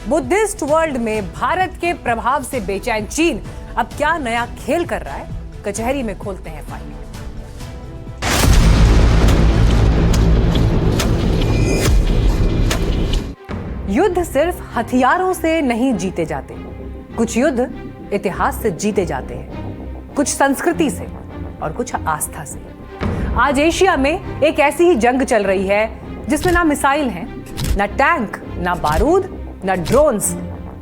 Buddhist world में भारत के प्रभाव से बेचैन चीन अब क्या नया खेल कर रहा है, कचहरी में खोलते हैं फाइल। युद्ध सिर्फ हथियारों से नहीं जीते जाते, कुछ युद्ध इतिहास से जीते जाते हैं, कुछ संस्कृति से और कुछ आस्था से। आज एशिया में एक ऐसी ही जंग चल रही है जिसमें ना मिसाइल हैं, ना टैंक, ना बारूद, ना ड्रोन्स,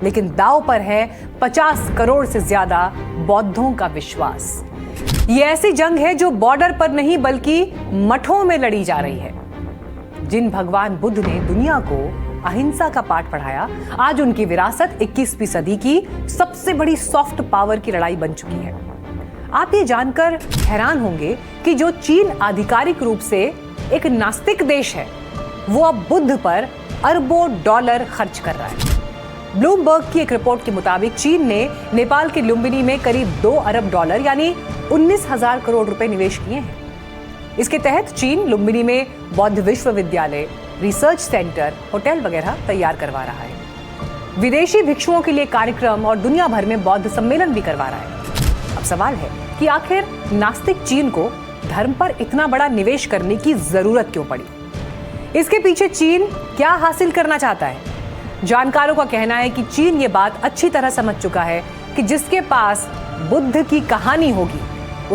लेकिन दांव पर है 50 करोड़ से ज्यादा बौद्धों का विश्वास। ये ऐसी जंग है जो बॉर्डर पर नहीं बल्कि मठों में लड़ी जा रही है। जिन भगवान बुद्ध ने दुनिया को अहिंसा का पाठ पढ़ाया, आज उनकी विरासत 21वीं सदी की सबसे बड़ी सॉफ्ट पावर की लड़ाई बन चुकी है। आप ये जानकर हैरान होंगे कि जो चीन आधिकारिक रूप से एक नास्तिक देश है, वो अब बुद्ध पर अरबों डॉलर खर्च कर रहा है। ब्लूमबर्ग की एक रिपोर्ट के मुताबिक चीन ने नेपाल के लुम्बिनी में करीब 2 अरब डॉलर यानी 19,000 करोड़ रुपए निवेश किए हैं। इसके तहत चीन लुम्बिनी में बौद्ध विश्वविद्यालय, रिसर्च सेंटर, होटल वगैरह तैयार करवा रहा है। विदेशी भिक्षुओं के लिए कार्यक्रम और दुनिया भर में बौद्ध सम्मेलन भी करवा रहा है। अब सवाल है कि आखिर नास्तिक चीन को धर्म पर इतना बड़ा निवेश करने की जरूरत क्यों पड़ी? इसके पीछे चीन क्या हासिल करना चाहता है? जानकारों का कहना है कि चीन ये बात अच्छी तरह समझ चुका है कि जिसके पास बुद्ध की कहानी होगी,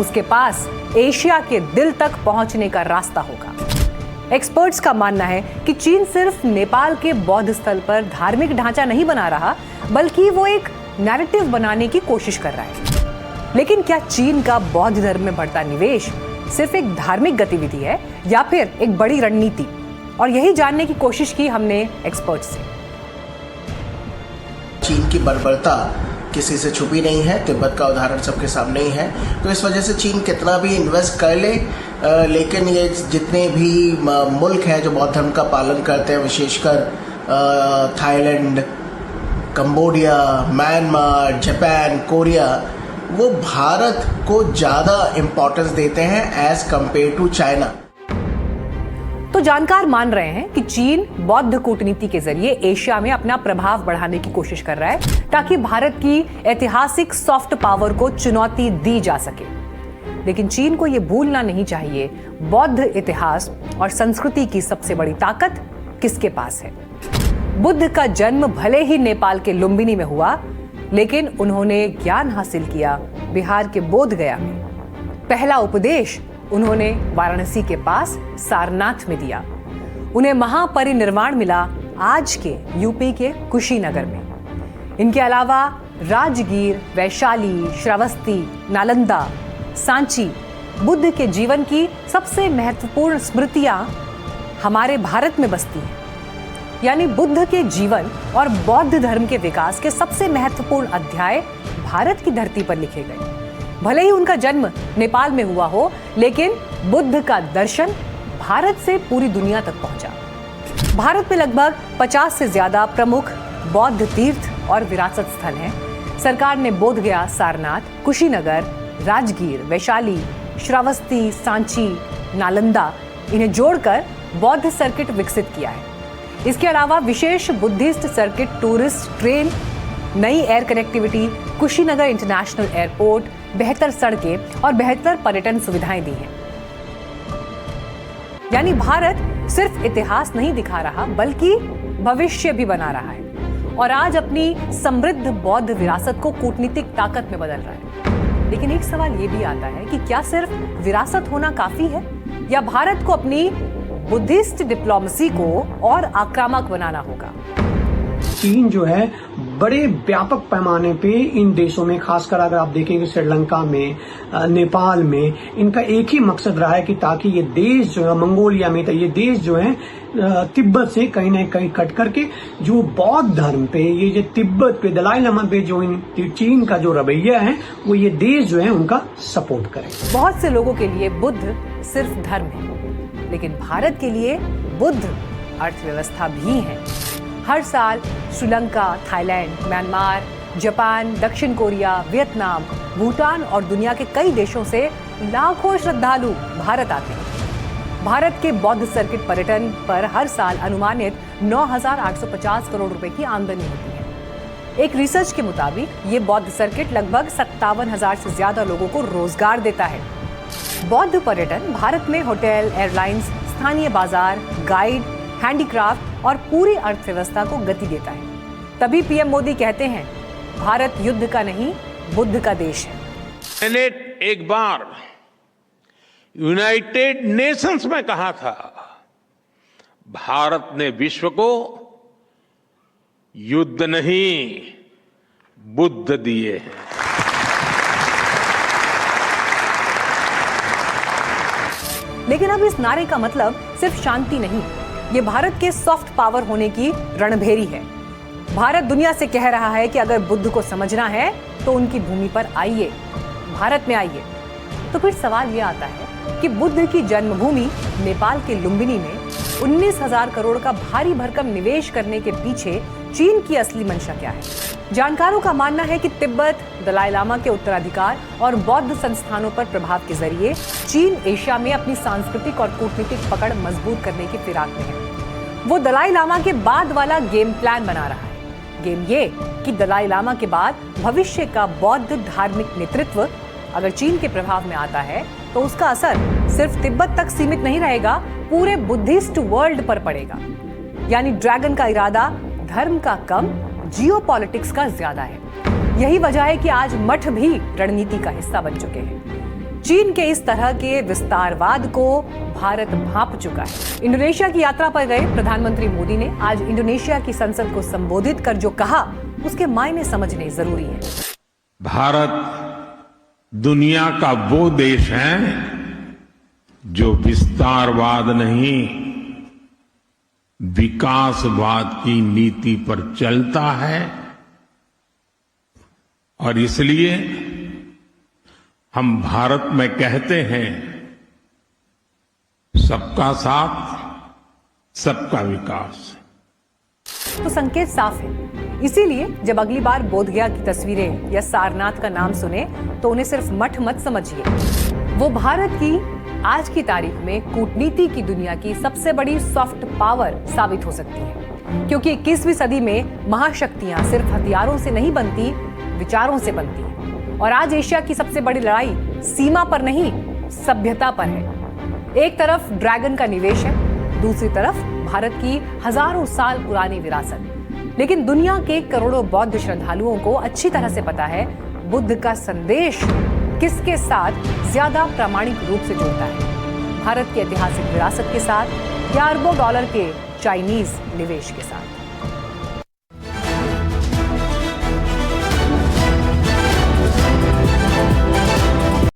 उसके पास एशिया के दिल तक पहुंचने का रास्ता होगा। एक्सपर्ट्स का मानना है कि चीन सिर्फ नेपाल के बौद्ध स्थल पर धार्मिक ढांचा नहीं बना रहा, बल्कि वो एक नैरेटिव बनाने की कोशिश कर रहा है। लेकिन क्या चीन का बौद्ध धर्म में बढ़ता निवेश सिर्फ एक धार्मिक गतिविधि है या फिर एक बड़ी रणनीति? और यही जानने की कोशिश की हमने एक्सपर्ट्स से। चीन की बर्बरता किसी से छुपी नहीं है, तिब्बत का उदाहरण सबके सामने ही है। तो इस वजह से चीन कितना भी इन्वेस्ट कर ले, लेकिन ये जितने भी मुल्क हैं जो बौद्ध धर्म का पालन करते हैं, विशेषकर Thailand, Cambodia, Myanmar, Japan, Korea, वो भारत को ज़्यादा इम्पोर्टेंस देते हैं एज कंपेयर टू चाइना। तो जानकार मान रहे हैं कि चीन बौद्ध कूटनीति के जरिए एशिया में अपना प्रभाव बढ़ाने की कोशिश कर रहा है ताकि भारत की ऐतिहासिक सॉफ्ट पावर को चुनौती दी जा सके। लेकिन चीन को यह भूलना नहीं चाहिए, बौद्ध इतिहास और संस्कृति की सबसे बड़ी ताकत किसके पास है। बुद्ध का जन्म भले ही नेपाल के लुम्बिनी में हुआ, लेकिन उन्होंने ज्ञान हासिल किया बिहार के बोधगया में। पहला उपदेश उन्होंने वाराणसी के पास सारनाथ में दिया। उन्हें महापरिनिर्वाण मिला आज के यूपी के कुशीनगर में। इनके अलावा राजगीर, वैशाली, श्रावस्ती, नालंदा, सांची, बुद्ध के जीवन की सबसे महत्वपूर्ण स्मृतियां हमारे भारत में बसती हैं। यानी बुद्ध के जीवन और बौद्ध धर्म के विकास के सबसे महत्वपूर्ण अध्याय भारत की धरती पर लिखे गए। भले ही उनका जन्म नेपाल में हुआ हो, लेकिन बुद्ध का दर्शन भारत से पूरी दुनिया तक पहुंचा। भारत में लगभग 50 से ज्यादा प्रमुख बौद्ध तीर्थ और विरासत स्थल हैं। सरकार ने बोधगया, सारनाथ, कुशीनगर, राजगीर, वैशाली, श्रावस्ती, सांची, नालंदा, इन्हें जोड़कर बौद्ध सर्किट विकसित किया है। इसके अलावा विशेष बुद्धिस्ट सर्किट, टूरिस्ट ट्रेन, नई air connectivity, Kushinagar international airport, बेहतर सड़कें और बेहतर पर्यटन सुविधाएं दी हैं। यानी भारत सिर्फ इतिहास नहीं दिखा रहा, बल्कि भविष्य भी बना रहा है और आज अपनी समृद्ध बौद्ध विरासत को कूटनीतिक ताकत में बदल रहा है। लेकिन एक सवाल ये भी आता है कि क्या सिर्फ विरासत होना काफी है या भारत को अपनी बुद्धिस्ट डिप्लोमेसी को और आक्रामक बनाना होगा? चीन जो है बड़े व्यापक पैमाने पे इन देशों में, खासकर अगर आप देखेंगे श्रीलंका में, नेपाल में, इनका एक ही मकसद रहा है कि ताकि ये देश जो है, मंगोलिया में, तो ये देश जो है तिब्बत से कहीं ना कहीं कट करके जो बौद्ध धर्म पे, ये जो तिब्बत पे, दलाई लामा पे जो चीन का जो रवैया है, वो ये देश जो है उनका सपोर्ट करे। बहुत से लोगों के लिए बुद्ध सिर्फ धर्म है, लेकिन भारत के लिए बुद्ध अर्थव्यवस्था भी है। हर साल श्रीलंका, थाईलैंड, म्यांमार, जापान, दक्षिण कोरिया, वियतनाम, भूटान और दुनिया के कई देशों से लाखों श्रद्धालु भारत आते हैं। भारत के बौद्ध सर्किट पर्यटन पर हर साल अनुमानित 9,850 करोड़ रुपए की आमदनी होती है। एक रिसर्च के मुताबिक ये बौद्ध सर्किट लगभग 57,000 से ज्यादा लोगों को रोजगार देता है। बौद्ध पर्यटन भारत में होटल, एयरलाइंस, स्थानीय बाजार, गाइड, हैंडीक्राफ्ट और पूरी अर्थव्यवस्था को गति देता है। तभी पीएम मोदी कहते हैं, भारत युद्ध का नहीं, बुद्ध का देश है। मैंने एक बार यूनाइटेड नेशंस में कहा था, भारत ने विश्व को युद्ध नहीं, बुद्ध दिए हैं। लेकिन अब इस नारे का मतलब सिर्फ शांति नहीं, ये भारत के सॉफ्ट पावर होने की रणभेरी है। भारत दुनिया से कह रहा है कि अगर बुद्ध को समझना है तो उनकी भूमि पर आइए, भारत में आइए। तो फिर सवाल ये आता है कि बुद्ध की जन्मभूमि नेपाल के लुम्बिनी में 19,000 करोड़ का भारी भरकम निवेश करने के पीछे चीन की असली मंशा क्या है? जानकारों का मानना है कि तिब्बत, दलाई लामा के उत्तराधिकार और बौद्ध संस्थानों पर प्रभाव के जरिए चीन एशिया में अपनी सांस्कृतिक और कूटनीतिक पकड़ मजबूत करने की फिराक में है। वो दलाई लामा के बाद वाला गेम प्लान बना रहा है। गेम ये कि दलाई लामा के बाद भविष्य का बौद्ध धार्मिक नेतृत्व अगर चीन के प्रभाव में आता है तो उसका असर सिर्फ तिब्बत तक सीमित नहीं रहेगा, पूरे बुद्धिस्ट वर्ल्ड पर पड़ेगा। यानी ड्रैगन का इरादा धर्म का कम, जियोपॉलिटिक्स का ज्यादा है। यही वजह है कि आज मठ भी रणनीति का हिस्सा बन चुके हैं। चीन के इस तरह के विस्तारवाद को भारत भांप चुका है। इंडोनेशिया की यात्रा पर गए प्रधानमंत्री मोदी ने आज इंडोनेशिया की संसद को संबोधित कर जो कहा, उसके मायने समझने जरूरी है। भारत दुनिया का वो देश है जो विस्तारवाद नहीं, विकासवाद की नीति पर चलता है। और इसलिए हम भारत में कहते हैं, सबका साथ, सबका विकास। तो संकेत साफ है। इसीलिए जब अगली बार बोधगया की तस्वीरें या सारनाथ का नाम सुने तो उन्हें सिर्फ मठ मत समझिए, वो भारत की आज की तारीख में कूटनीति की दुनिया की सबसे बड़ी सॉफ्ट पावर साबित हो सकती है। क्योंकि 21वीं सदी में महाशक्तियां सिर्फ हथियारों से नहीं बनती, विचारों से बनती हैं। और आज एशिया की सबसे बड़ी लड़ाई सीमा पर नहीं, सभ्यता पर है। एक तरफ ड्रैगन का निवेश है, दूसरी तरफ भारत की हजारों साल पुरानी विरासत। लेकिन दुनिया के करोड़ों बौद्ध श्रद्धालुओं को अच्छी तरह से पता है बुद्ध का संदेश किसके साथ ज्यादा प्रामाणिक रूप से जुड़ता है, भारत की ऐतिहासिक विरासत के साथ या अरबों डॉलर के चाइनीज निवेश के साथ।